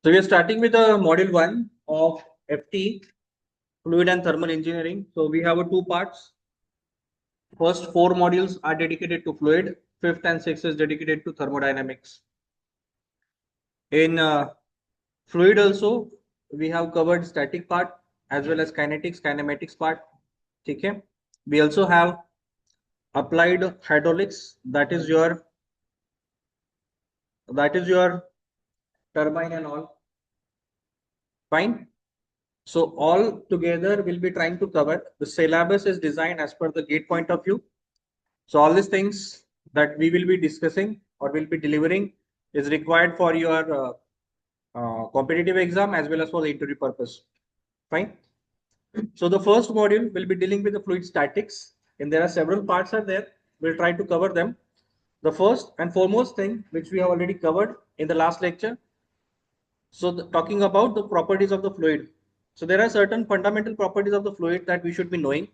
So we are starting with the module 1 of FT, Fluid and Thermal Engineering. So we have two parts. First 4 modules are dedicated to fluid, 5th and 6th is dedicated to thermodynamics. In fluid also, we have covered static part as well as kinetics, kinematics part. Okay. We also have applied hydraulics, that is your turbine and all. Fine. So all together we'll be trying to cover. The syllabus is designed as per the GATE point of view. So all these things that we will be discussing or will be delivering is required for your competitive exam as well as for the interview purpose. Fine. So the first module will be dealing with the fluid statics, and there are several parts are there. We'll try to cover them. The first and foremost thing which we have already covered in the last lecture. So talking about the properties of the fluid. So there are certain fundamental properties of the fluid that we should be knowing.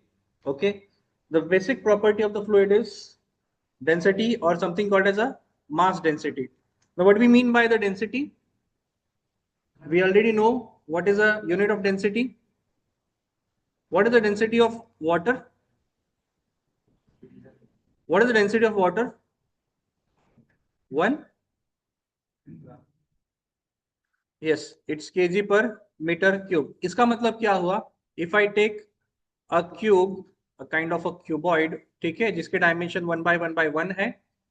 Okay. The basic property of the fluid is density or something called as a mass density. Now what do we mean by the density? We already know what is a unit of density. What is the density of water? What is the density of water? 1? Yes, it's kg per meter cube. इसका मतलब क्या हुआ? If I take a cube, a kind of a cuboid, ठीक है, जिसके dimension 1 by 1 है,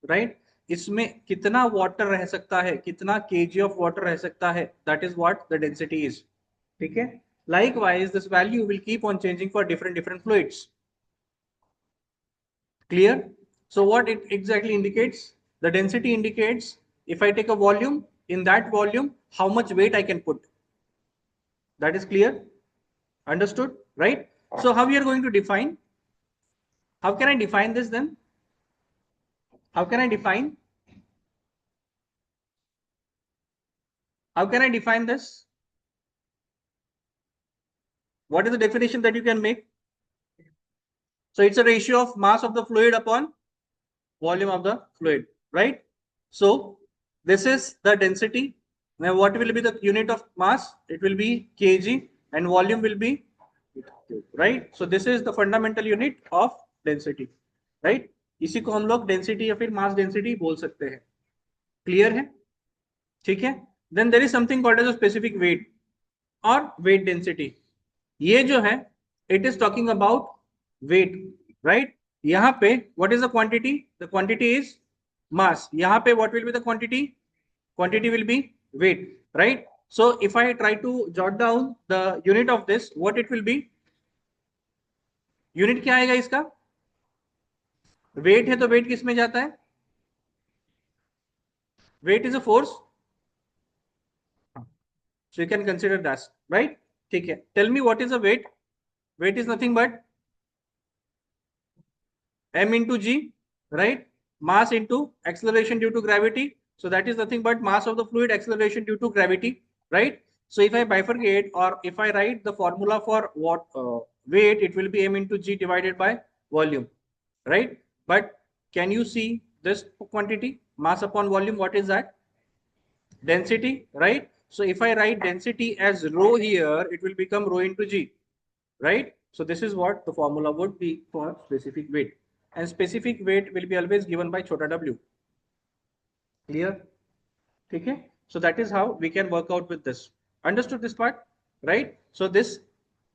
right? इसमें कितना वाटर रह सकता है, कितना kg of water रह सकता है, that is what the density is. ठीक है? Likewise, this value will keep on changing for different fluids. Clear? So what it exactly indicates? The density indicates if I take a volume, in that volume, how much weight I can put. That is clear? Understood? Right? So how we are going to define? How can I define this then? How can I define? How can I define this? What is the definition that you can make? So it's a ratio of mass of the fluid upon volume of the fluid, right? So this is the density. Now what will be the unit of mass? It will be kg and volume will be, right? So this is the fundamental unit of density, right? इसी को हम लोग density या फिर mass density बोल सकते हैं. Clear है? ठीक है. Then there is something called as a specific weight और वेट डेंसिटी. ये जो है it is talking about weight, right? यहाँ पे what is the quantity? The quantity is mass. यहाँ पे what will be the quantity? Quantity will be weight, right? So if I try to jot down the unit of this, what it will be? Unit क्या आएगा इसका? Wait है तो wait किस में जाता है? Weight is a force, so you can consider that, right? ठीक है. Tell me what is a weight? Weight is nothing but m into g, right? Mass into acceleration due to gravity. So that is nothing but mass of the fluid, acceleration due to gravity, right? So if I bifurcate or if I write the formula for what weight, it will be m into g divided by volume, right? But can you see this quantity, mass upon volume? What is that? Density, right? So if I write density as rho here, it will become rho into g, right? So this is what the formula would be for specific weight, and specific weight will be always given by chota w. Clear? Okay. So that is how we can work out with this. Understood this part, right? So this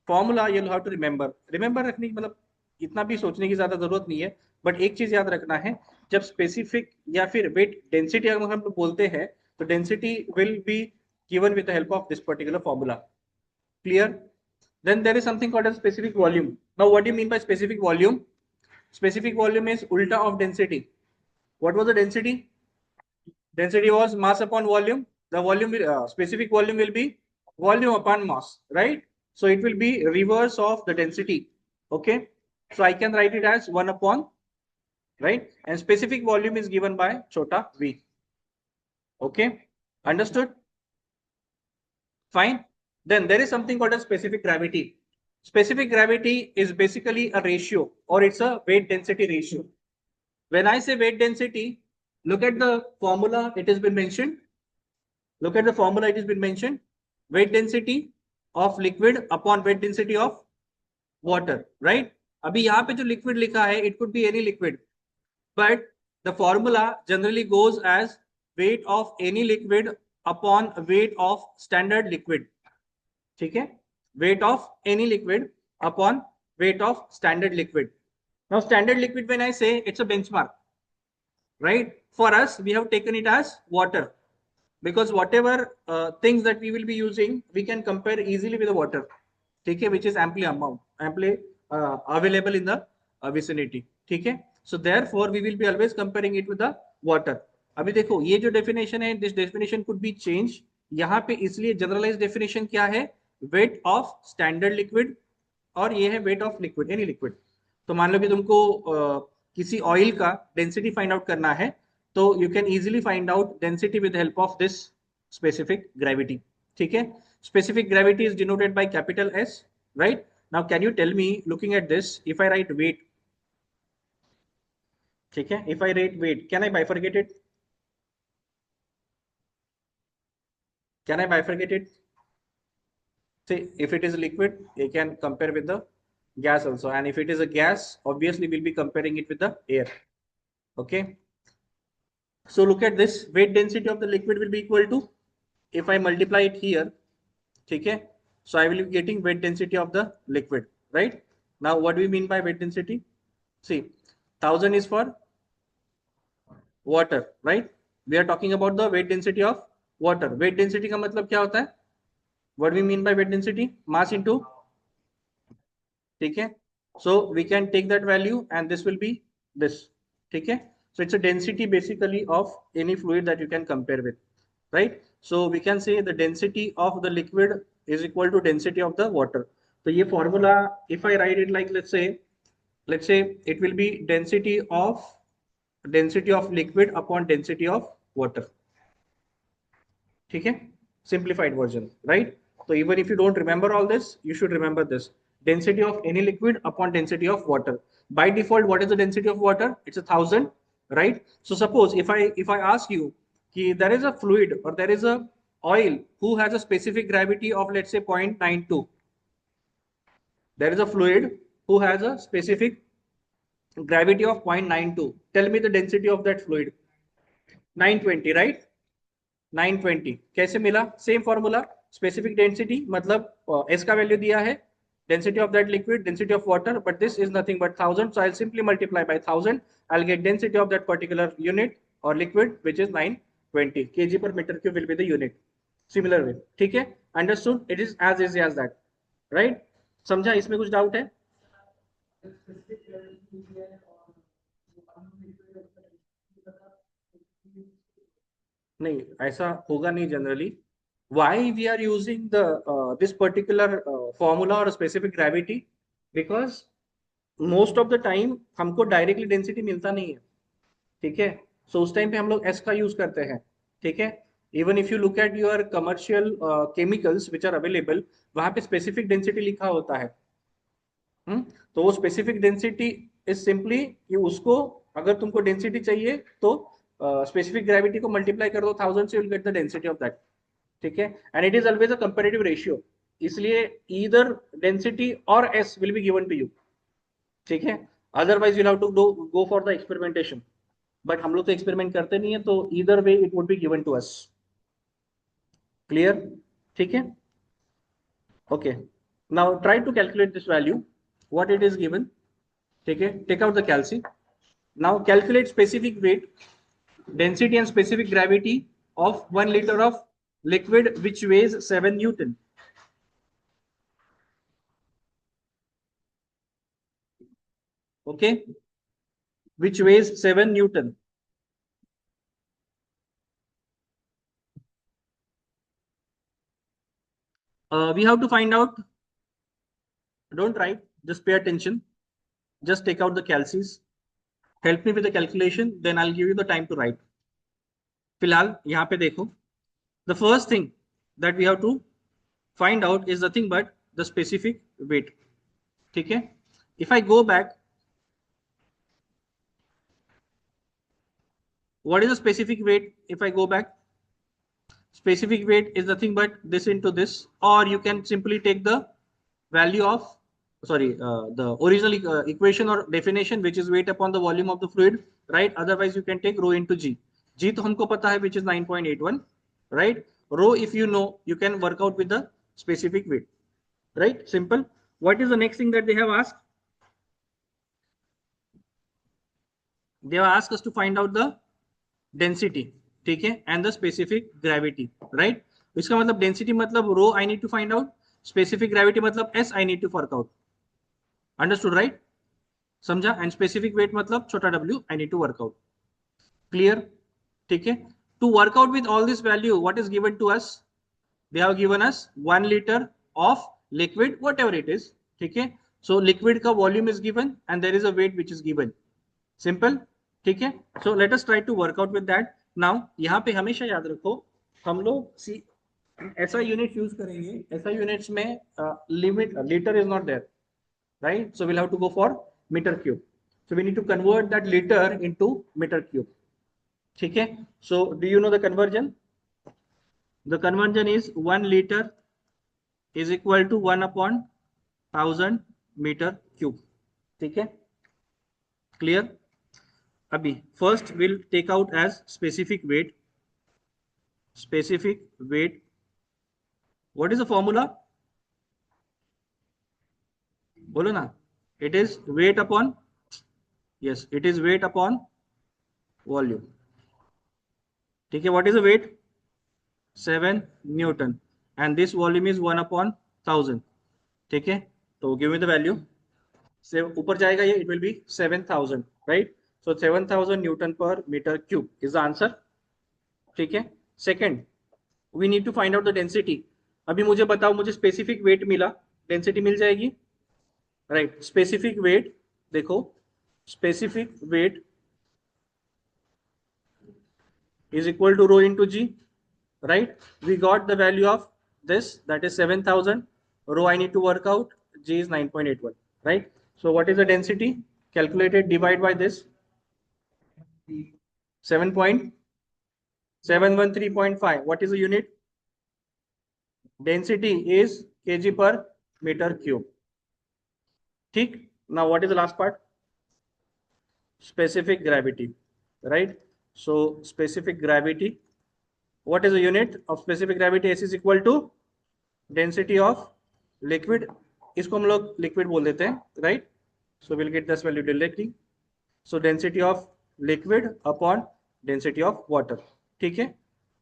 formula you'll have to remember. Remember रखने की मतलब इतना भी सोचने की ज्यादा जरूरत नहीं है, बट एक चीज याद रखना है, जब स्पेसिफिक या फिर वेट डेंसिटी अगर हम बोलते हैं तो density will be given with the help of this particular formula. Clear? Then there is something called as specific volume. Now what do you mean by specific volume? Specific volume is ulta of density. What was the density? Density was mass upon volume. The volume specific volume will be volume upon mass, right? So it will be reverse of the density. Okay. So I can write it as 1 upon, right? And specific volume is given by chota v. Okay. Understood? Fine. Then there is something called as specific gravity. Specific gravity is basically a ratio, or it's a weight density ratio. When I say weight density, look at the formula, it has been mentioned. Look at the formula, it has been mentioned. Weight density of liquid upon weight density of water, right? अभी यहाँ पे जो liquid लिखा है, it could be any liquid, but the formula generally goes as weight of any liquid upon weight of standard liquid. ठीक है? Weight of any liquid upon weight of standard liquid. Now standard liquid, when I say, it's a benchmark, right? For us, we have taken it as water, because whatever things that we will be using, we can compare easily with the water, okay, which is amply available in the vicinity. ठीक है? So therefore we will be always comparing it with the water. अभी देखो ये जो definition है, this definition could be changed. यहाँ पे इसलिए generalized definition क्या है? Weight of standard liquid, और ये है weight of liquid, any liquid. तो मान लो कि तुमको किसी ऑयल का डेंसिटी फाइंड आउट करना है, तो you can easily find out density with help of this specific gravity. ठीक है? Specific gravity is denoted by capital S, right? Now can you tell me, looking at this, if I write weight, ठीक है, if I write weight, can I bifurcate it? Can I bifurcate it? See, if it is liquid, you can compare with the gas also, and if it is a gas, obviously we'll be comparing it with the air. Okay, so look at this, weight density of the liquid will be equal to, if I multiply it here, okay, so I will be getting weight density of the liquid, right? Now what do we mean by weight density? See, 1000 is for water, right? We are talking about the weight density of water. Weight density का मतलब क्या होता है? What do we mean by weight density? Mass into, ठीक है? So we can take that value and this will be this, ठीक है? So it's a density basically of any fluid that you can compare with, right? So we can say the density of the liquid is equal to density of the water. So ये formula, if I write it like, let's say it will be density of liquid upon density of water. ठीक है? Simplified version, right? So even if you don't remember all this, you should remember this. Density of any liquid upon density of water. By default, what is the density of water? It's 1000, right? So suppose if I ask you, there is a fluid or there is a oil who has a specific gravity of, let's say, 0.92. There is a fluid who has a specific gravity of 0.92. Tell me the density of that fluid. 920, right? 920 कैसे मिला? Same formula, specific density मतलब S का value दिया है, density of that liquid, density of water, but this is nothing but 1000, so I'll simply multiply by 1000, I'll get density of that particular unit or liquid, which is 920 kg per meter cube will be the unit. Similar way, ठीक है? Understood? It is as easy as that, right? समझा? इसमें कुछ doubt है? नहीं, ऐसा होगा नहीं generally. Why we are using the this particular formula or specific gravity? Because most of the time हमको डायरेक्टली डेंसिटी मिलता नहीं है, ठीक है? सो उस टाइम पे हम लोग एस का यूज करते हैं, ठीक है? Even if you look at your commercial chemicals which are available, वहां पे स्पेसिफिक डेंसिटी लिखा होता है. तो वो स्पेसिफिक डेंसिटी इज सिंपली कि उसको, अगर तुमको डेंसिटी चाहिए तो स्पेसिफिक ग्रेविटी को मल्टीप्लाई कर दो 1000 से, you will get the density of that, ठीक है? And it is always a comparative ratio, इसलिए either density or S will be given to you, ठीक है? Otherwise you have to go for the experimentation, but हम लोग तो experiment करते नहीं है, तो either way it would be given to us. Clear? ठीक है? Okay, now try to calculate this value, what it is given, ठीक है? टेक आउट द कैल्सी. Now calculate specific weight, density and specific gravity of 1 liter of liquid which weighs 7 Newton. Okay, which weighs 7 Newton. We have to find out. Don't write, just pay attention. Just take out the calces. Help me with the calculation, then I'll give you the time to write. फिलहाल यहाँ पे देखो, the first thing that we have to find out is nothing but the specific weight. ठीक है? If I go back, what is the specific weight? If I go back, specific weight is nothing but this into this, or you can simply take the value of, sorry, the original equation or definition, which is weight upon the volume of the fluid, right? Otherwise you can take rho into g. G तो हमको पता है, which is 9.81, right? Rho, if you know, you can work out with the specific weight, right? Simple. What is the next thing that they have asked? They have asked us to find out the density, ठीक है, and the specific gravity, right? इसका मतलब density मतलब rho I need to find out, specific gravity मतलब S I need to work out. Understood, right? समझा? And specific weight मतलब छोटा w I need to work out. Clear? ठीक है? To work out with all this value, what is given to us? They have given us 1 liter of liquid, whatever it is, ठीक है? So liquid का volume is given and there is a weight which is given. Simple, ठीक है? So let us try to work out with that. Now यहाँ पे हमेशा याद रखो, हम लोग ऐसा यूनिट यूज करेंगे, ऐसा यूनिट्स में limit litre is not there, right? So we'll have to go for meter cube. So we need to convert that liter into meter cube. ठीक है? So do you know the conversion? The conversion is 1 liter is equal to 1 upon 1000 meter cube. ठीक है? Clear? अभी first we'll take out as specific weight. Specific weight. What is the formula? बोलो ना. It is weight upon, yes, it is weight upon volume. ठीक है? What is the weight? 7 Newton, and this volume is 1 upon 1000. ठीक है? तो give me the value. से ऊपर जाएगा ये, it will be 7000, right? So 7000 Newton per meter cube is the answer. ठीक है? Second, we need to find out the density. अभी मुझे बताओ, मुझे specific weight मिला, density मिल जाएगी, right? Specific weight, देखो, specific weight is equal to rho into g, right? We got the value of this, that is 7000. Rho I need to work out, g is 9.81, right? So what is the density? Calculated, divide by this, 7.713.5. What is the unit? Density is kg per meter cube. ठीक? Now what is the last part? Specific gravity, right? So specific gravity, what is the unit of specific gravity? S is equal to density of liquid, इसको हम लोग liquid बोल देते हैं, right? So we'll get this value directly. So density of liquid upon density of water, ठीक है?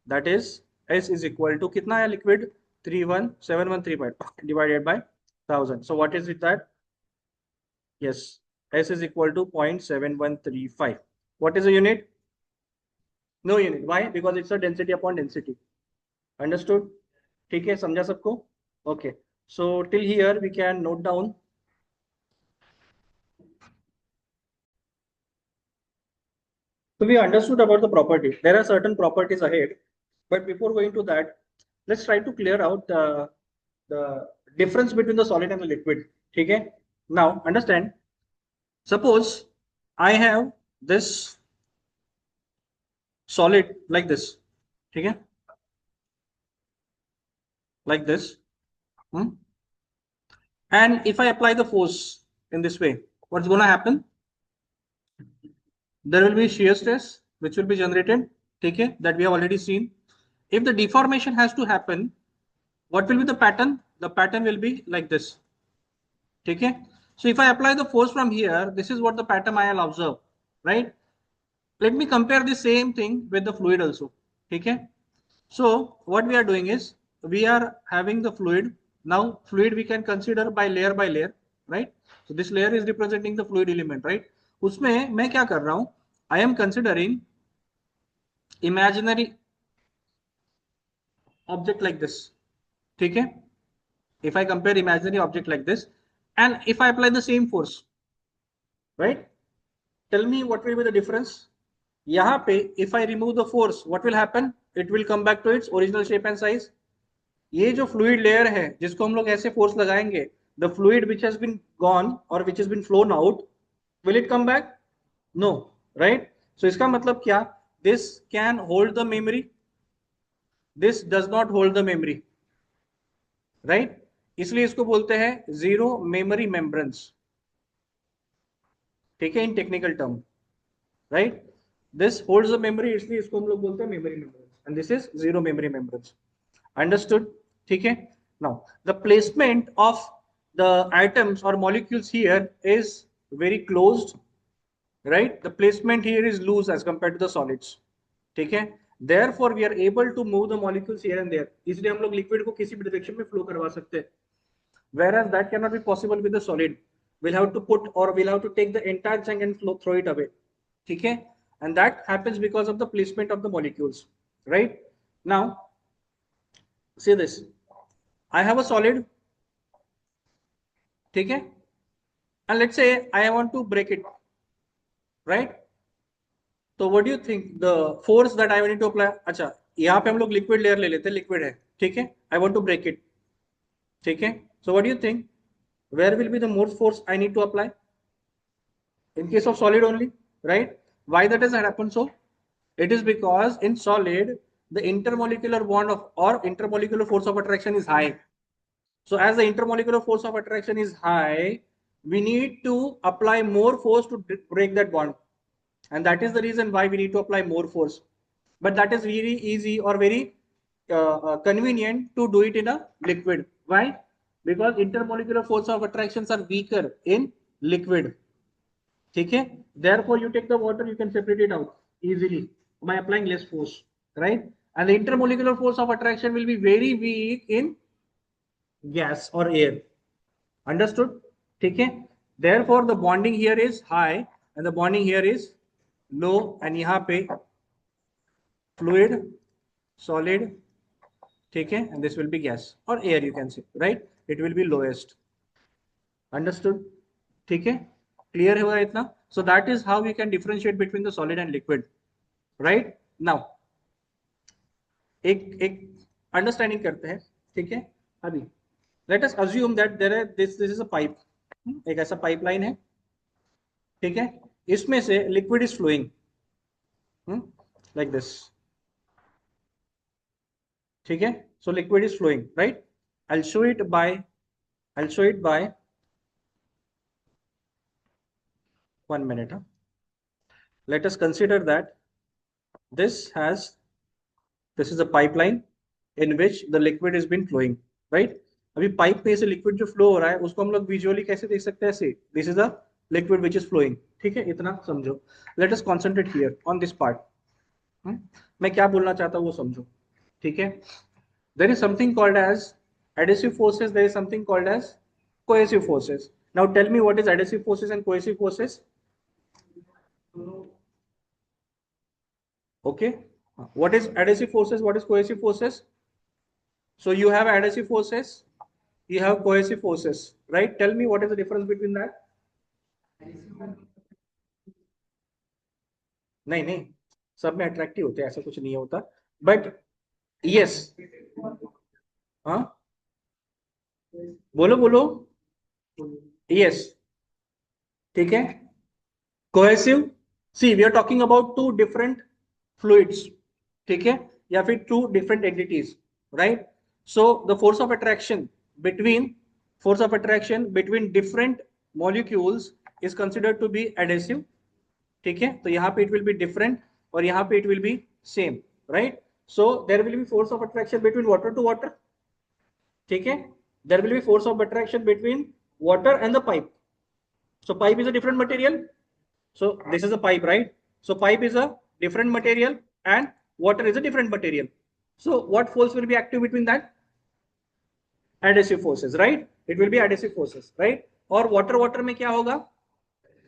That is S is equal to कितना है liquid? 31713 divided by 1000. So what is it that? Yes, S is equal to 0.7135. What is the unit? No unit. Why? Because it's a density upon density. Understood? ठीक है? समझा सबको? Okay. So till here we can note down. So we understood about the property. There are certain properties ahead, but before going to that, let's try to clear out the difference between the solid and the liquid. Okay? Now understand. Suppose I have this solid like this. Okay? Like this. And if I apply the force in this way, what's going to happen? There will be shear stress which will be generated, okay, that we have already seen. If the deformation has to happen, what will be the pattern? The pattern will be like this, okay. So if I apply the force from here, this is what the pattern I will observe, right? Let me compare the same thing with the fluid also, okay. So what we are doing is, we are having the fluid. Now fluid we can consider by layer, right? So this layer is representing the fluid element, right? उसमें मैं क्या कर रहा हूं? I am considering imaginary object like this, ठीक है? If I compare imaginary object like this, and if I apply the same force, right? Tell me what will be the difference? यहाँ पे if I remove the force, what will happen? It will come back to its original shape and size. ये जो fluid layer है, जिसको हम लोग ऐसे force लगाएंगे, the fluid which has been gone or which has been flown out, will it come back? No, right? So इसका मतलब क्या? This can hold the memory. This does not hold the memory, right, इसलिए इसको बोलते हैं zero memory membranes, ठीक है, in technical term, right, this holds the memory, इसलिए इसको हम लोग बोलते हैं memory membranes, and this is zero memory membranes. Understood, ठीक है। Now the placement of the atoms और molecules here is very closed, right, the placement here is loose as compared to the solids, ठीक है, therefore we are able to move the molecules here and there, इसलिए हम लोग liquid को किसी भी direction में फ्लो करवा सकते हैं, whereas that cannot be possible with the solid, we'll have to put or we'll have to take the entire chunk and throw it away, ठीक है, and that happens because of the placement of the molecules, right? Now see this, I have a solid, ठीक है, and let's say I want to break it, right? तो what do you think the force that I need to apply, अच्छा यहाँ पे हम लोग liquid layer ले लेते हैं, लिक्विड है, ठीक है, I want to break it, ठीक है, so what do you think where will be the more force I need to apply in case of solid only, right? Why that has happened so? It is because in solid the intermolecular bond of or intermolecular force of attraction is high, so as the intermolecular force of attraction is high, we need to apply more force to break that bond, and that is the reason why we need to apply more force, but that is very easy or very convenient to do it in a liquid. Why? Because intermolecular force of attractions are weaker in liquid, ठीक है, therefore you take the water, you can separate it out easily by applying less force, right, and the intermolecular force of attraction will be very weak in gas or air, understood, ठीक है, therefore the bonding here is high and the bonding here is low, and यहाँ पे fluid, solid, ठीक है, and this will be gas or air, you can say, right, it will be lowest, understood, ठीक है, clear हुआ इतना, so that is how we can differentiate between the solid and liquid, right? Now एक understanding करते हैं, ठीक है, अभी let us assume that there है दिस इज अ पाइप, एक ऐसा पाइपलाइन है, ठीक है, इसमें से liquid is flowing like this, ठीक है, so liquid is flowing, right, I'll show it by I'll show it by 1 minute, let us consider that this is a pipeline in which the liquid has been flowing, right? अभी pipe में से liquid जो flow हो रहा है उसको हम लोग विजुअली कैसे देख सकते हैं, ऐसे, this is a liquid which is flowing, ठीक है, इतना समझो, let us concentrate here on this part, मैं क्या बोलना चाहता हूँ वो समझो, ठीक है, there is something called as adhesive forces, there is something called as cohesive forces, now tell me what is adhesive forces and cohesive forces, okay, what is adhesive forces, what is cohesive forces? So you have adhesive forces, you have cohesive forces, right? Tell me what is the difference between that? नहीं नहीं, सब में attractive होते हैं, ऐसा कुछ नहीं होता, बट यस, हाँ, बोलो बोलो, यस, ठीक है, cohesive, see we are talking about two different fluids, ठीक है, या फिर two different entities, right, so the force of attraction between different molecules is considered to be adhesive, ठीक है, तो यहाँ पे इट विल बी डिफरेंट और यहाँ पे it will be same, right, so there will be force of attraction between water to water, ठीक है, there will be force of attraction between water and the pipe, so pipe is a different material, so this is a pipe, right, so pipe is a different material and water is a different material, so what force will be active between that? Adhesive forces, right, it will be adhesive forces, right, और water में क्या होगा?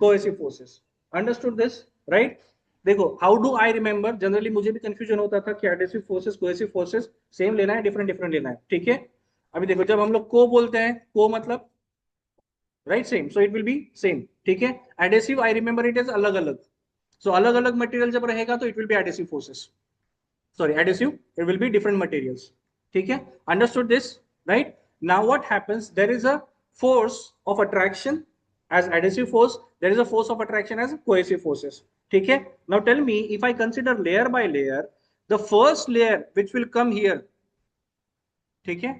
Cohesive forces, understood this, right? देखो, how do I remember, generally मुझे भी confusion होता था कि adhesive forces cohesive forces same लेना है डिफरेंट लेना है, ठीक है, अभी देखो जब हम लोग को बोलते हैं, को मतलब right same, so it will be same, ठीक है, adhesive I remember it is अलग अलग, सो अलग अलग मटेरियल जब रहेगा तो it will B adhesive forces, sorry, adhesive, it will be different materials, ठीक है, understood this, right? Now what happens, there is a force of attraction as adhesive force, there is a force of attraction as cohesive forces, ठीक है, now tell me if I consider layer by layer, the first layer which will come here, ठीक है,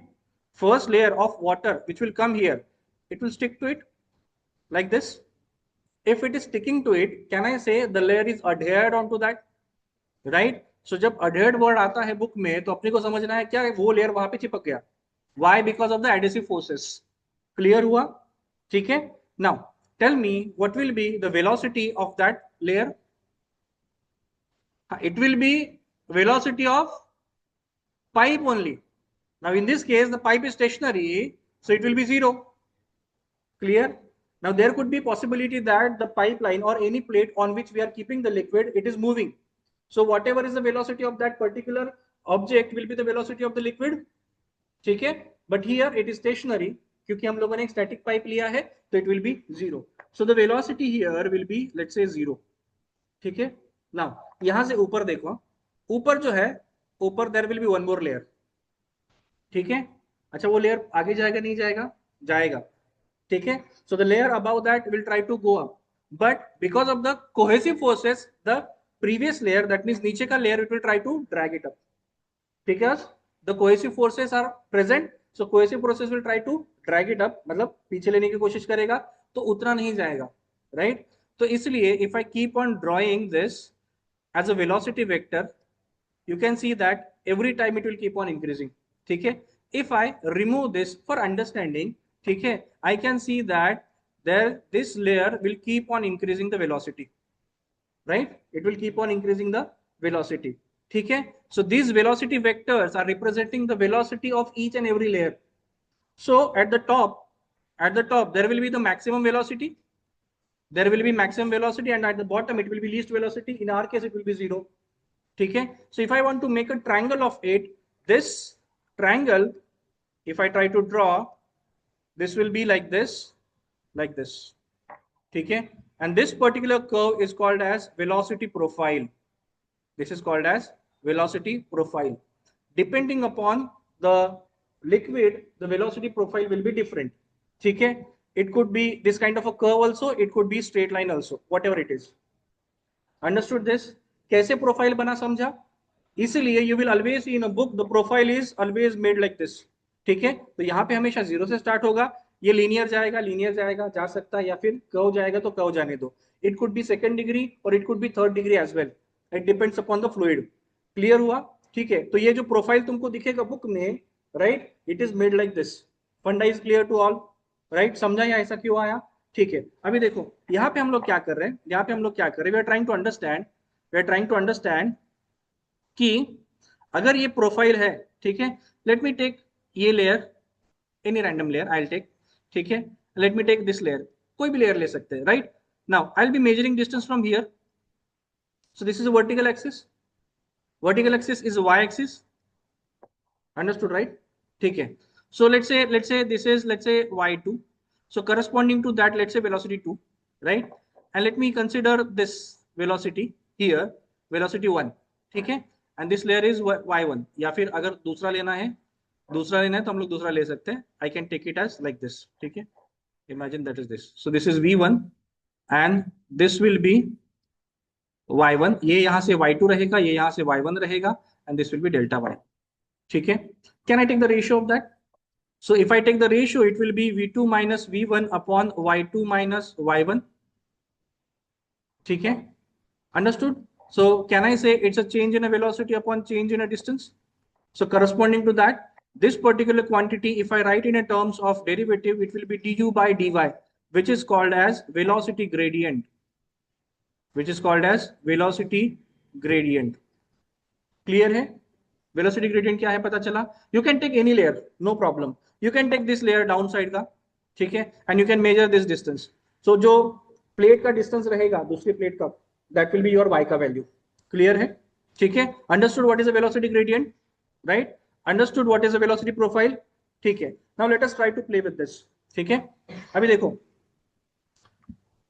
first layer of water which will come here, it will stick to it like this. If it is sticking to it, can I say the layer is adhered onto that, right? So जब adhered word आता है book में, तो अपने को समझना है क्या वो लेयर वहां पे चिपक गया. Why? Because of the adhesive forces. Clear हुआ? ठीक है. Now tell me what will be the velocity of that layer. It will be velocity of pipe only. Now in this case the pipe is stationary, so it will be 0. Clear? Now there could be possibility that the pipeline or any plate on which we are keeping the liquid, it is moving. So whatever is the velocity of that particular object will be the velocity of the liquid. ठीक है. But here it is stationary क्योंकि हम लोगों ने एक static pipe लिया है, तो it will be 0. So the velocity here will be let's say 0. ठीक है. Now यहां से ऊपर देखो, ऊपर जो है, ऊपर there will be one more layer. ठीक है. अच्छा वो लेयर आगे जाएगा नहीं जाएगा? जाएगा. ठीक है. So the layer above that will try to go up, but because of the cohesive forces, the previous layer, that means नीचे का layer, it will try to drag it up. Because the cohesive forces are present, so cohesive forces will try to drag it up, मतलब पीछे लेने की कोशिश करेगा, तो उतना नहीं जाएगा, right? तो इसलिए if I keep on drawing this as a velocity vector, you can see that every time it will keep on increasing. ठीक है. If I remove this for understanding, ठीक है, I can see that this layer will keep on increasing the velocity, right? It will keep on increasing the velocity. ठीक है. So these velocity vectors are representing the velocity of each and every layer. So at the top there will be the maximum velocity. There will be maximum velocity, and at the bottom it will be least velocity. In our case it will be 0. ठीक है. So if I want to make a triangle of it, this triangle, if I try to draw, this will be like this, like this. ठीक है. And this particular curve is called as velocity profile. This is called as velocity profile. Depending upon the liquid, the velocity profile will be different. ठीक है. It could be this kind of a curve also, it could be straight line also, whatever it is. Understood this? कैसे profile बना समझा? इसलिए you will always see in a book the profile is always made like this. ठीक है. तो यहाँ पे हमेशा 0 से स्टार्ट होगा, ये लीनियर जाएगा जा सकता है, या फिर कर्व जाएगा तो कर्व जाने दो. It could be second degree or it could be third degree as well. It depends upon the fluid. Clear हुआ? ठीक है. तो ये जो प्रोफाइल तुमको दिखेगा बुक में, right, it is made like this. Funda is clear to all, right? समझा या ऐसा क्यों आया? ठीक है. अभी देखो यहाँ पे हम लोग क्या कर रहे हैं, we are trying to understand कि अगर ये प्रोफाइल है, ठीक है, लेट मी टेक ये layer, any random layer I will take. ठीक है. Let me take this layer, कोई भी लेयर ले सकते हैं, right? Now I will be measuring distance from here. So this is a vertical axis. Vertical axis is a y-axis. Understood, right? ठीक है. So let's say this is, let's say, y2. So corresponding to that, let's say velocity 2, right? And let me consider this velocity here, velocity 1. ठीक है. And this layer is y1. या फिर अगर दूसरा लेना है तो हम लोग दूसरा ले सकते हैं. I can take it as like this. ठीक है. Imagine that is this. So this is v1 and this will be y1. ये यहां से y2 रहेगा, ये यहां से y1 रहेगा, and this will be delta y. ठीक है. Can I take the ratio of that? So if I take the ratio, it will be v2 minus v1 upon y2 minus y1. ठीक है. Understood? So can I say it's a change in a velocity upon change in a distance? So corresponding to that, this particular quantity, if I write in a terms of derivative, it will be du by dy, which is called as velocity gradient. Clear है? Velocity gradient क्या है पता चला? You can take any layer, no problem. You can take this layer downside का, ठीक है, and you can measure this distance. So जो plate का डिस्टेंस रहेगा दूसरी प्लेट का, that will be your y का वैल्यू. क्लियर है? ठीक है. Understood what is a velocity gradient, right? Understood what is a velocity profile? ठीक है. Now let us try to play with this. ठीक है. अभी देखो,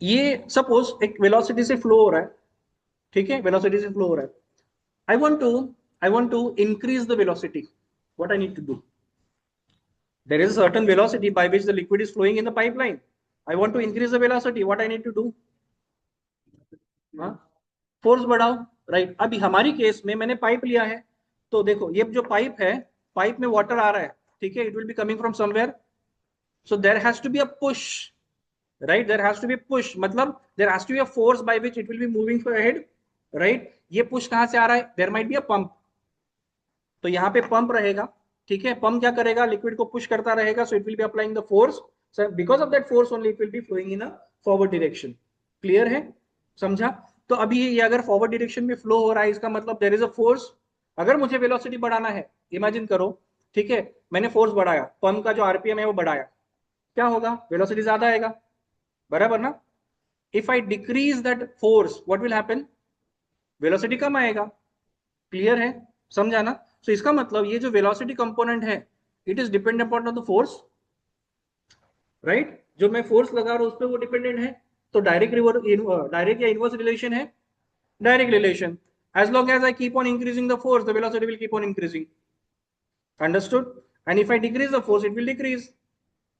ये सपोज एक वेलोसिटी से फ्लो हो रहा है, ठीक है, वेलोसिटी से फ्लो हो रहा है. I want to increase the velocity. What I need to do? There is a certain velocity by which the liquid is flowing in the pipeline. I want to increase the velocity. What I need to do? Force बढ़ाओ. Right. अभी हमारी case में मैंने pipe लिया है, तो देखो ये जो पाइप है, पाइप में वाटर आ रहा है, ठीक है, it will be coming from somewhere, so there has to be a push, right, there has to be push, मतलब there has to be a force by which it will be moving for ahead, right. ये push कहां से आ रहा है, there might be a pump, तो यहाँ पे पंप रहेगा, ठीक है, पंप क्या करेगा, लिक्विड को पुश करता रहेगा, so it will be applying the force, so because of that force only it will be flowing in a forward direction. Clear है, समझा। तो अभी ये अगर फॉरवर्ड डायरेक्शन में फ्लो हो रहा है, इसका मतलब देयर इज अ फोर्स। अगर मुझे वेलोसिटी बढ़ाना है, इमेजिन करो, ठीक है, मैंने फोर्स बढ़ाया, पंप का जो आरपीएम है वो बढ़ाया, क्या होगा, वेलोसिटी ज्यादा आएगा, बराबर ना। If I decrease that force what will happen, velocity कम आएगा। क्लियर है, समझा ना। सो इसका मतलब ये जो वेलोसिटी कंपोनेंट है, it is dependent upon the force, right, जो मैं फोर्स लगा रहा हूं उस पर वो डिपेंडेंट है। तो डायरेक्ट या इनवर्स रिलेशन है, direct relation. As long as I keep on increasing the force, the velocity will keep on increasing, understood. And if I decrease the force it will decrease,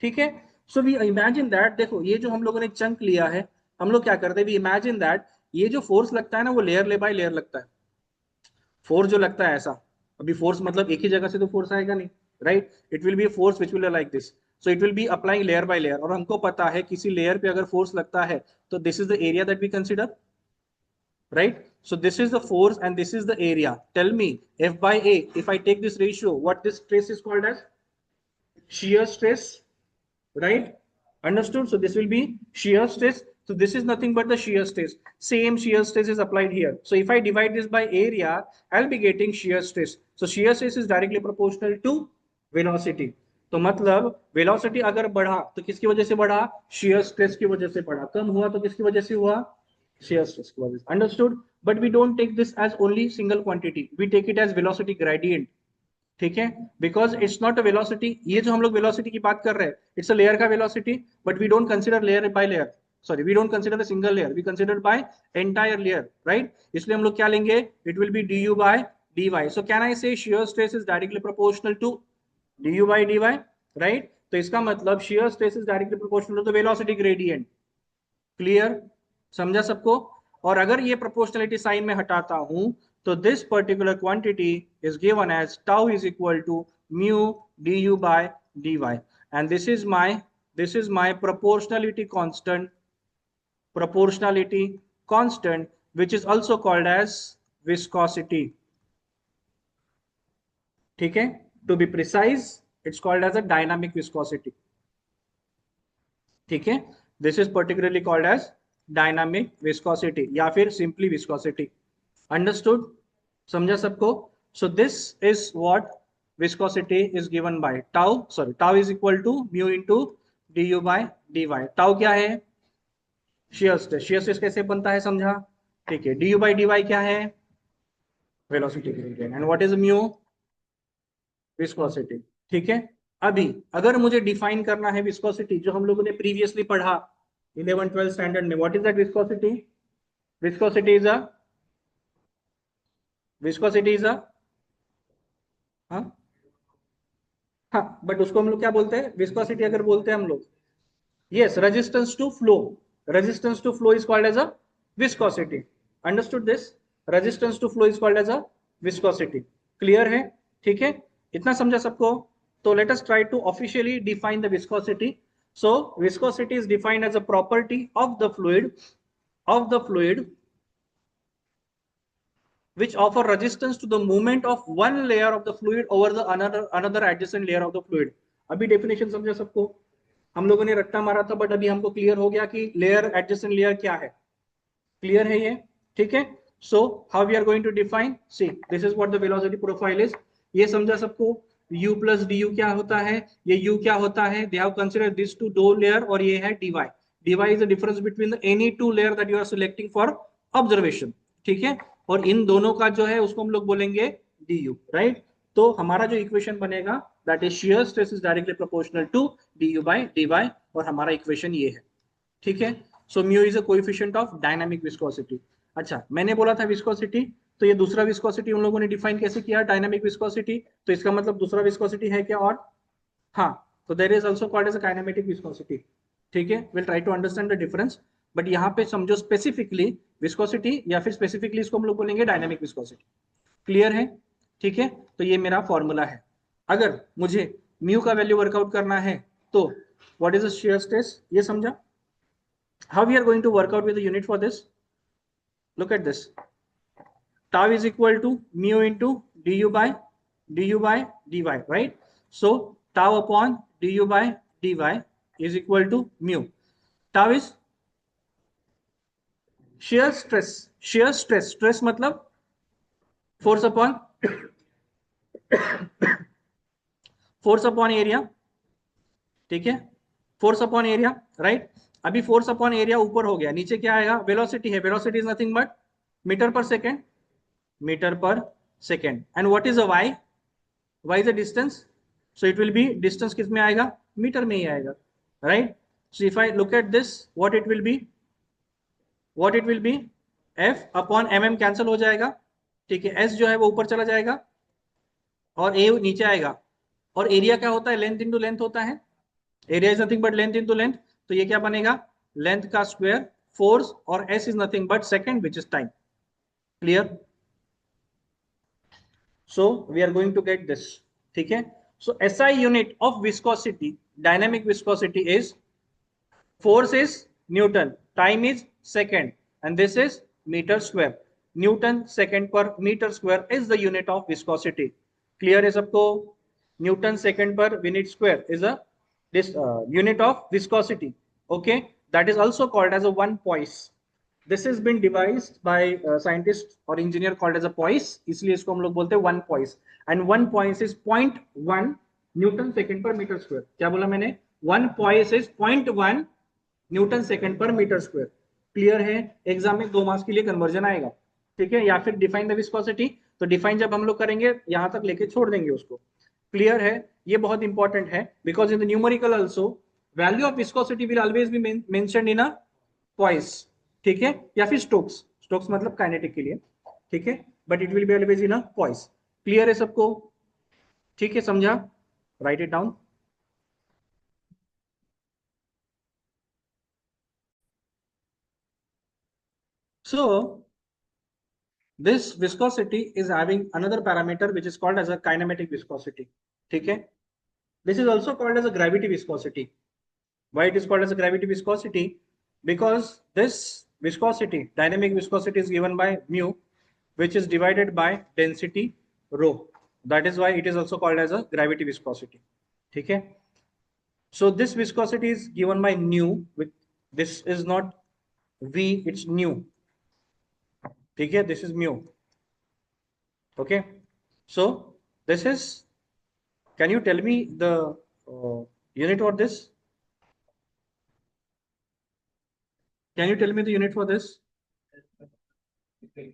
ठीक है। So we imagine that, देखो ये जो हम लोगों ने chunk लिया है, हम लोग क्या करते हैं, वी इमेजिन दैट ये जो फोर्स लगता है ना, वो लेयर ले बाय लेयर लगता है, फोर्स जो लगता है ऐसा। अभी फोर्स मतलब एक ही जगह से तो फोर्स आएगा नहीं, right, it will be force which will like this, so it will be applying layer by layer, और हमको पता है किसी लेयर पे अगर फोर्स लगता है तो this is the area that we consider, right, so this is the force and this is the area. Tell me, F by A, if I take this ratio, what this stress is called as, shear stress, right, understood. So this will be shear stress, so this is nothing but the shear stress. Same shear stress is applied here, so if I divide this by area, I'll be getting shear stress. So shear stress is directly proportional to velocity. तो मतलब velocity अगर बढ़ा तो किसकी वजह से बढ़ा, shear stress की वजह से बढ़ा, कम हुआ तो किसकी वजह से हुआ, shear stress की वजह से, understood. But we don't take this as only single quantity, we take it as velocity gradient, ठीक है, because it's not a velocity, ये जो हम लोग वेलोसिटी की बात कर रहे हैं, इट्स अ लेयर का velocity, but we don't consider layer by layer, sorry we don't consider the single layer, we consider by entire layer, right. इसलिए हम लोग क्या लेंगे, it will be D you by D Y. So can I say shear stress is directly proportional to D you by D Y, right. तो इसका मतलब shear stress is directly proportional to the velocity gradient. Clear, समझा सबको। और अगर ये proportionality sign में हटाता हूं, तो this particular quantity is given as tau is equal to mu d you by D y, and this is my proportionality constant, which is also called as viscosity, ठीक है, to be precise it's called as a dynamic viscosity, ठीक है, this is particularly called as dynamic viscosity या फिर simply viscosity, understood, समझा सबको। So this is what viscosity is given by tau, sorry tau is equal to mu into d you by D y. Tau क्या है, shear stress, shear stress कैसे बनता है समझा, ठीक है, d you by D y क्या है, velocity gradient, and what is mu, viscosity, ठीक है। अभी अगर मुझे डिफाइन करना है विस्कोसिटी, जो हम लोगों ने प्रीवियसली पढ़ा 11-12 स्टैंडर्ड में, what is that viscosity, viscosity is a, viscosity is a, हाँ हाँ, बट उसको हम लोग क्या बोलते हैं, विस्कोसिटी अगर बोलते हैं हम लोग, yes, resistance to flow, resistance to flow is called as a viscosity, understood this, resistance to flow is called as a viscosity, clear है, ठीक है, इतना समझा सबको। तो let us try to officially define the viscosity. So viscosity is defined as a property of the fluid which offer resistance to the movement of one layer of the fluid over the another adjacent layer of the fluid. अभी definition समझा सबको, हम लोगों ने रट्टा मारा था, but अभी हमको क्लियर हो गया कि लेयर एडजेसेंट लेयर क्या है, क्लियर है ये, ठीक है। So how we are going to define, see this is what the velocity profile is, ये समझा सबको। u प्लस डी यू क्या होता है, ये u क्या होता है, they have consider this to दो लेयर, और ये है dy, dy is the difference between any two layer that you are selecting for observation, ठीक है, और इन दोनों का जो है उसको हम लोग बोलेंगे du, राइट। तो हमारा जो इक्वेशन बनेगा, that is shear stress is directly proportional to du by dy, और हमारा इक्वेशन ये है, ठीक है। So mu is a coefficient of dynamic viscosity. अच्छा, मैंने बोला था विस्कोसिटी, तो ये दूसरा विस्कोसिटी उन लोगों ने डिफाइन कैसे किया, डायनामिक विस्कोसिटी, तो इसका मतलब दूसरा विस्कोसिटी है क्या, और हाँ, तो there is also called as a kinematic viscosity, ठीक है, will try to understand the difference. But यहाँ पे समझो स्पेसिफिकली विस्कोसिटी या फिर स्पेसिफिकली इसको हम लोग बोलेंगे डायनेमिक विस्कोसिटी। क्लियर है? ठीक है, तो ये मेरा फॉर्मूला है। अगर मुझे म्यू का वैल्यू वर्कआउट करना है तो what is the shear stress, ये समझा? How we are going to work out with the unit for this? Look at this, tau is equal to mu into du by dy, right? So tau upon du by dy is equal to mu. Tau is shear stress, stress मतलब force upon area, ठीक है, force upon area, right? अभी force upon area ऊपर हो गया, नीचे क्या आएगा? वेलोसिटी है, velocity is nothing but metre per second, metre per second. And what is a y? Y is a distance, so it will be distance किस में आएगा? मीटर में ही आएगा, right? So if I look at this, what it will be? what it will be? F upon mm cancel हो जाएगा, ठीक है, S जो है वो ऊपर चला जाएगा और A नीचे आएगा। और एरिया क्या होता है? लेंथ इंटू लेंथ होता है, area is nothing but length into length. तो ये क्या बनेगा? लेंथ का स्क्वायर, फोर्स, और S is nothing but second which is time. Clear? So we are going to get this, ठीक है। So SI unit of viscosity, dynamic viscosity is force is Newton, time is second, and this is meter square. Newton second per meter square is the unit of viscosity. Clear है सबको? Newton second per minute square is a this unit of viscosity. Okay, that is also called as a one Poise. This has been devised by a scientist or engineer called as a Poise, इसलिए इसको हम लोग बोलते हैं one Poise. And one Poise is 0.1 Newton second पर metre square. क्या बोला मैंने? One poised is 0.1 Newton second पर मीटर स्क्वायर। क्लियर है? एग्जाम में 2 मार्क्स के लिए कन्वर्जन आएगा, ठीक है, या फिर डिफाइन द विस्कोसिटी, तो डिफाइन जब हम लोग करेंगे यहां तक लेके छोड़ देंगे उसको। क्लियर है? ये बहुत इंपॉर्टेंट है, because in the numerical also value of viscosity will always be mentioned in a poised, ठीक है, या फिर स्टोक्स, स्टोक्स मतलब काइनेटिक के लिए, ठीक है, but it will be always in a poised. Clear है सबको? ठीक है, समझा? write it down. So this viscosity is having another parameter which is called as a kinematic viscosity, ठीक है? This is also called as a gravity viscosity. Why it is called as a gravity viscosity? Because this viscosity, dynamic viscosity, is given by mu, which is divided by density rho. That is why it is also called as a gravity viscosity, ठीक है? So this viscosity is given by nu, with this is not v, it's nu, ठीक है, this is mu. Okay, so this is, can you tell me the unit for this? Can you tell me the unit for this?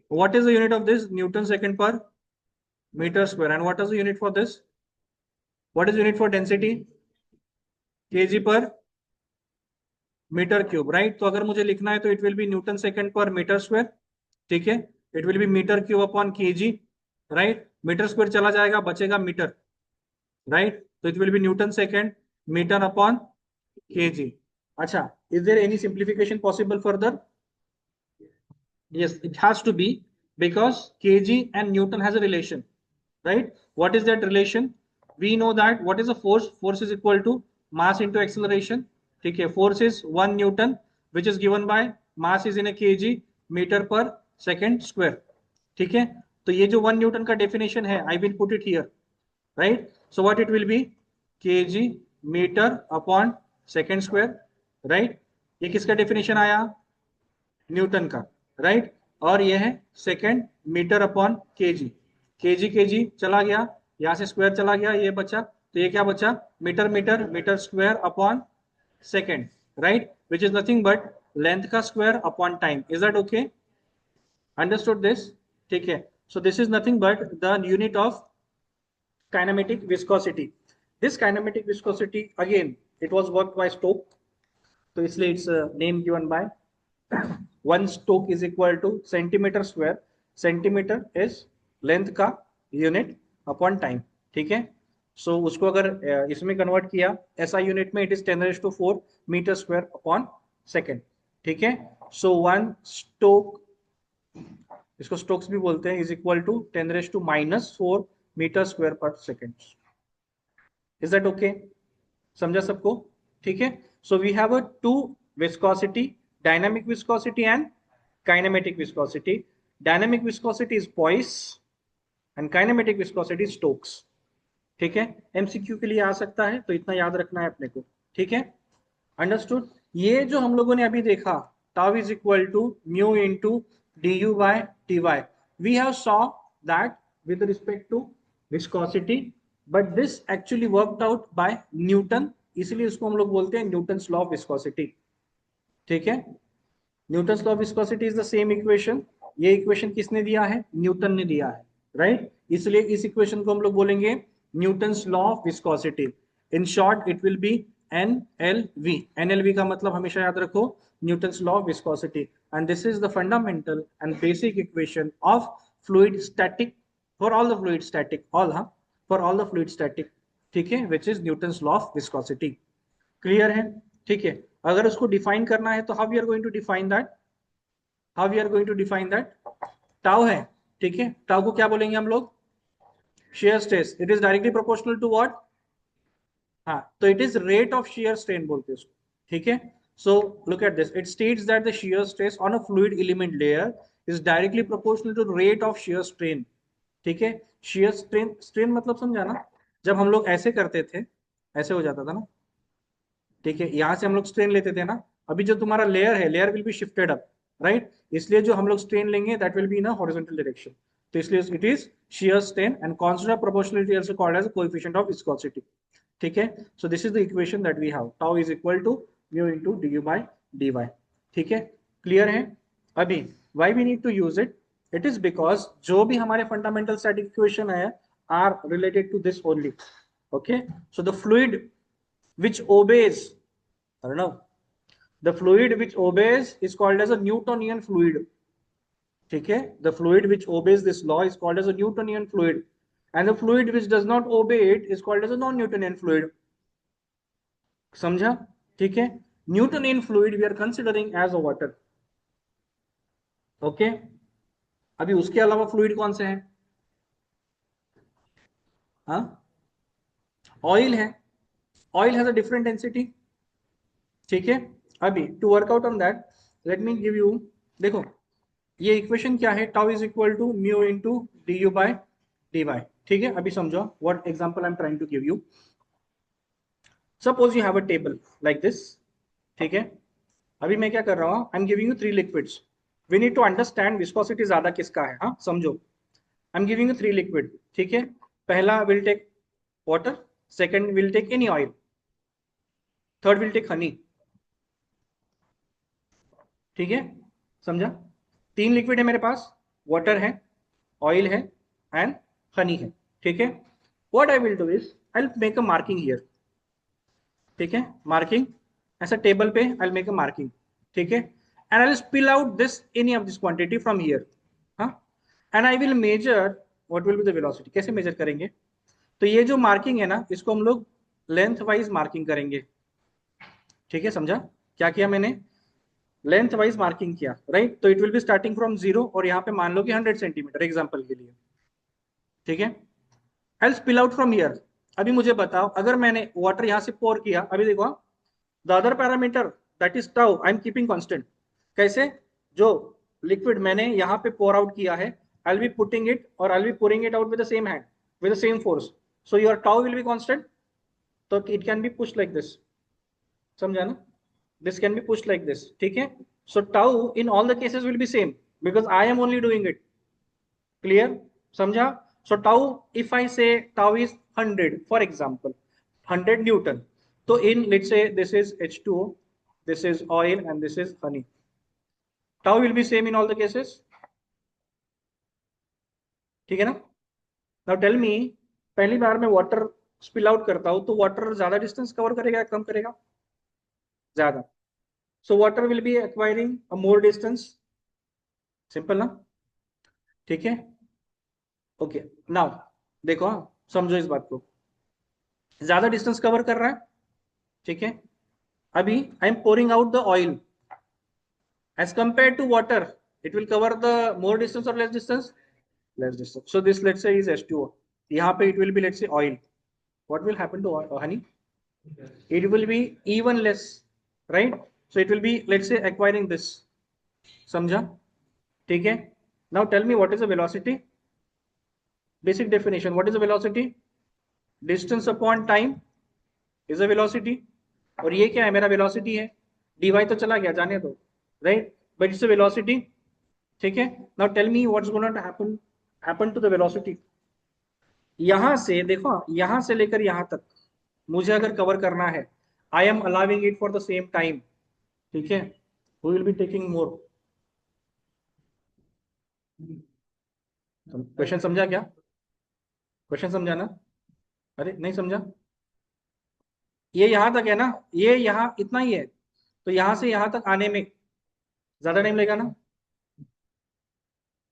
What is the unit of this? Newton second per meter square. And what is the unit for this? What is the unit for density? kg per metre cube, right? तो अगर मुझे लिखना है तो it will be newton second per metre square, ठीक है, it will be metre cube upon kg, right? Metre square चला जाएगा, बचेगा मीटर, राइट? तो it will be newton second metre upon kg. अच्छा, is there any simplification possible further? Yes, it has to be, because kg and newton has a relation, right? What is that relation? We know that what is a force? Force is equal to mass into acceleration, ठीक है? Force is 1 Newton, which is given by mass is in a kg meter per second square, ठीक है? तो ये जो 1 Newton का definition है, I will put it here, right? So what it will be? kg meter upon second square, right? ये किसका definition आया? न्यूटन का, राइट? और ये है second metre upon kg, kg kg चला गया, यहां से स्क्वायर चला गया, ये बचा, तो ये क्या बचा? Metre metre metre square upon second, right? Which is nothing but length का square upon time. Is that okay? Understood this? ठीक है, so this is nothing but the unit of kinematic viscosity. This kinematic viscosity again it was worked by Stokes, तो इसलिए it's name given by 1 stoke is equal to centimetre square, centimetre is length का unit upon time, ठीक है? So उसको अगर इसमें convert किया SI unit में, it is 10⁻⁴ metre square upon second, ठीक है। सो 1 स्टोक, इसको स्टोक्स भी बोलते हैं, is equal to 10⁻⁻⁴ metre square per second. Is that okay? समझा सबको? ठीक है। So we have a two viscosity, dynamic viscosity and kinematic viscosity. Dynamic viscosity is poise and kinematic viscosity is stokes. ठीक है, MCQ के लिए आ सकता है, तो इतना याद रखना है अपने को। ठीक है, अंडरस्टूड। ये जो हम लोगों ने अभी देखा, tau is equal to mu into d you by t y, we have saw that with respect to viscosity, but this actually worked out by Newton, इसलिए इसको हम लोग बोलते हैं न्यूटन्स लॉ ऑफ विस्कोसिटी। ठीक है, Newton's law of viscosity is the same equation. ये equation किसने दिया है? न्यूटन ने दिया है, राइट? इसलिए इस इक्वेशन को हम लोग बोलेंगे Newton's law of viscosity. In short it will be NLV। NLV का मतलब हमेशा याद रखो, Newton's law of viscosity, and this is the fundamental and basic equation of fluid static for all the fluid static, all, हाँ, for all the fluid static. ठीक है, which is Newton's law of viscosity. Clear है? ठीक है, अगर उसको define करना है तो how we are going to define that? How we are going to define that? Tau है, ठीक है, टाउ को क्या बोलेंगे हम लोग? Shear stress. It is directly proportional to what? हाँ, तो it is rate of shear strain बोलते हैं उसको। ठीक है, so look at this, it states that the shear stress on a fluid element layer is directly proportional to rate of shear strain. ठीक है, shear strain, strain मतलब समझा ना? जब हम लोग ऐसे करते थे, ऐसे हो जाता था ना, ठीक है, यहां से हम लोग स्ट्रेन लेते थे ना, अभी जो तुम्हारा लेयर है, layer will be shifted up, right? इसलिए जो हम लोग स्ट्रेन लेंगे that will be in a horizontal direction, तो इसलिए it is shear strain, and constant of proportionality also called as a coefficient of viscosity. ठीक है, so this is the equation that we have, tau is equal to mu into du by dy. ठीक है, clear है? अभी why we need to use it? It is because जो भी हमारे fundamental static equation है are related to this only. Okay, so the fluid which obeys, I don't know, the fluid which obeys is called as a Newtonian fluid. ठीक है, the fluid which obeys this law is called as a Newtonian fluid, and the fluid which does not obey it is called as a non-Newtonian fluid. समझा? ठीक है, Newtonian fluid we are considering as a water. Okay, अभी उसके अलावा fluid कौन से हैं? हाँ, ऑयल है, oil has a different density. ठीक है, अभी to work out on that, let me give you, देखो ये इक्वेशन क्या है, tau is equal to mu into d you by D y. ठीक है, अभी समझो what example I am trying to give you. Suppose you have a table like this. ठीक है, अभी मैं क्या कर रहा हूं, I am giving you 3 liquids, we need to understand viscosity ज्यादा किसका है। हाँ समझो, I am giving you 3 liquid. ठीक है, पहला will take water, second will take any oil, third will take honey. ठीक है, समझा? 3 लिक्विड है मेरे पास, वाटर है, ऑयल है एंड हनी है। ठीक है, what I will do is I will make a marking here. ठीक है, मार्किंग, ऐसा टेबल पे I will make a marking. ठीक है, and I will spill out this any of this quantity from here. हाँ, and I will measure what will be the velocity. कैसे measure करेंगे? तो ये जो मार्किंग है ना, इसको हम लोग लेंथ वाइज मार्किंग करेंगे। ठीक है, समझा क्या किया मैंने? लेंथ वाइज मार्किंग किया, राइट? तो it will be starting from 0 और यहाँ पे मान लो कि 100 सेंटीमीटर एग्जाम्पल के लिए। ठीक है, आई स्पिल आउट फ्रॉम हियर। अभी मुझे बताओ, अगर मैंने वाटर यहाँ से पोर किया, अभी देखो the other parameter that is tau I am keeping constant. कैसे? जो लिक्विड मैंने यहाँ पे पोर आउट किया है, I will be putting it और I will be pouring it out with the same hand, with the same force, so your tau will be constant. तो it can be push like this, समझा ना? This can be pushed like this. ठीक है, so tau in all the cases will be same because I am only doing it. Clear? समझा? So tau, if I say tau is 100 for example, 100 Newton, so in, let's say this is H2O, this is oil and this is honey, tau will be same in all the cases. ठीक है ना? Now tell me, पहली बार मैं water spill out करता हूं तो water ज्यादा distance cover करेगा या कम करेगा? ज्यादा, so water will be acquiring a more distance. Simple ना? ठीक है, ओके, नाउ देखो, हाँ, समझो इस बात को, ज्यादा डिस्टेंस कवर कर रहा है। ठीक है, अभी I am pouring out the oil, as compared to water, it will cover the more distance or less distance? Less distance. So this, let's say, is H2O. यहाँ पे it will be, let's say, oil. What will happen to honey? It will be even less, right? So it will be, let's say, acquiring this. समझा? ठीक है? Now tell me, what is the velocity? Basic definition. What is the velocity? Distance upon time is a velocity. और ये क्या है? मेरा velocity है. dy तो चला गया, जाने दो, right? But it's a velocity. ठीक है? Now tell me what's going to happen to the velocity. यहां से देखो, यहां से लेकर यहां तक मुझे अगर कवर करना है, I am allowing it for the same time. ठीक है? Who will be taking more? Question समझा क्या? क्वेश्चन समझा ना? अरे नहीं समझा? ये यहां तक है ना, ये यहां इतना ही है, तो यहां से यहां तक आने में ज्यादा टाइम लगेगा ना?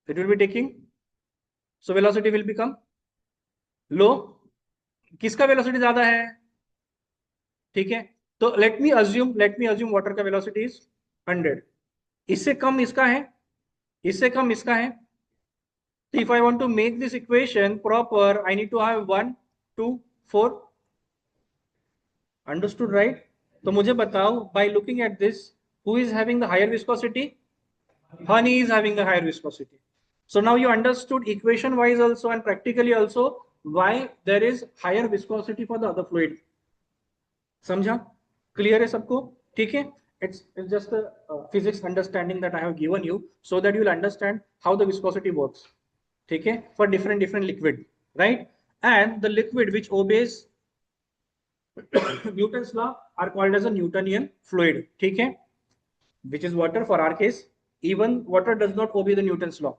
It will be taking, so velocity will become low. किसका वेलोसिटी ज्यादा है? ठीक है, तो लेट मी अज्यूम वाटर का वेलोसिटी इज 100. इससे कम इसका है, इससे कम इसका है. So if I want to make this equation proper, I need to have 1, 2, 4. Understood, right? तो मुझे बताओ, by looking at this, who is having the higher viscosity? Honey is having the higher viscosity. So now you understood equation wise also and practically also why there is higher viscosity for the other fluid. समझा? Clear है सबको? ठीक है? It's just a physics understanding that I have given you so that you will understand how the viscosity works. ठीक है? For different liquid, right? And the liquid which obeys Newton's law are called as a Newtonian fluid. ठीक है? Which is water for our case. Even water does not obey the Newton's law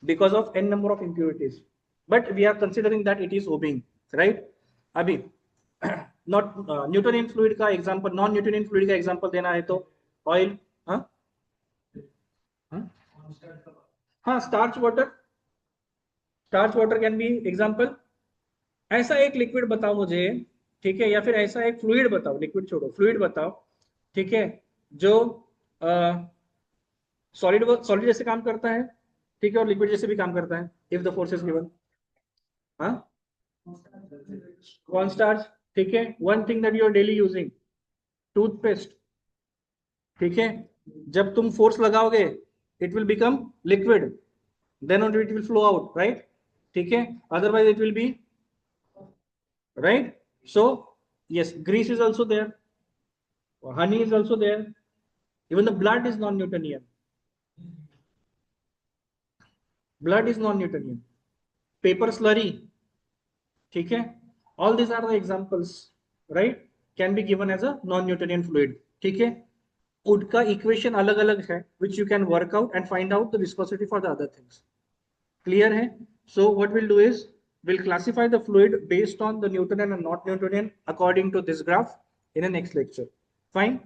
because of n number of impurities. But we are considering that it is obeying, right? अभी not Newtonian fluid का example, non Newtonian fluid का example देना है तो oil, हाँ हाँ, starch water can be example. ऐसा एक लिक्विड बताओ मुझे, ठीक है, या फिर ऐसा एक फ्लूइड बताओ, लिक्विड छोड़ो, फ्लूइड बताओ, ठीक है, जो सॉलिड जैसे काम करता है, ठीक है, और लिक्विड जैसे भी काम करता है, if the force is given. हाँ, कॉर्न स्टार्च. ठीक है, one thing that you are daily using, toothpaste. ठीक है, जब तुम फोर्स लगाओगे it will become liquid, then only it will flow out, right? ठीक है, otherwise it will be, right? So yes, grease is also there, honey is also there, even the blood is non-Newtonian. Blood is non-Newtonian. Paper slurry, ठीक है, all these are the examples, right? Can be given as a non-Newtonian fluid. ठीक है, उनका equation अलग अलग है which you can work out and find out the viscosity for the other things. Clear है? So what we'll do is we'll classify the fluid based on the Newtonian and not Newtonian according to this graph in the next lecture. Fine.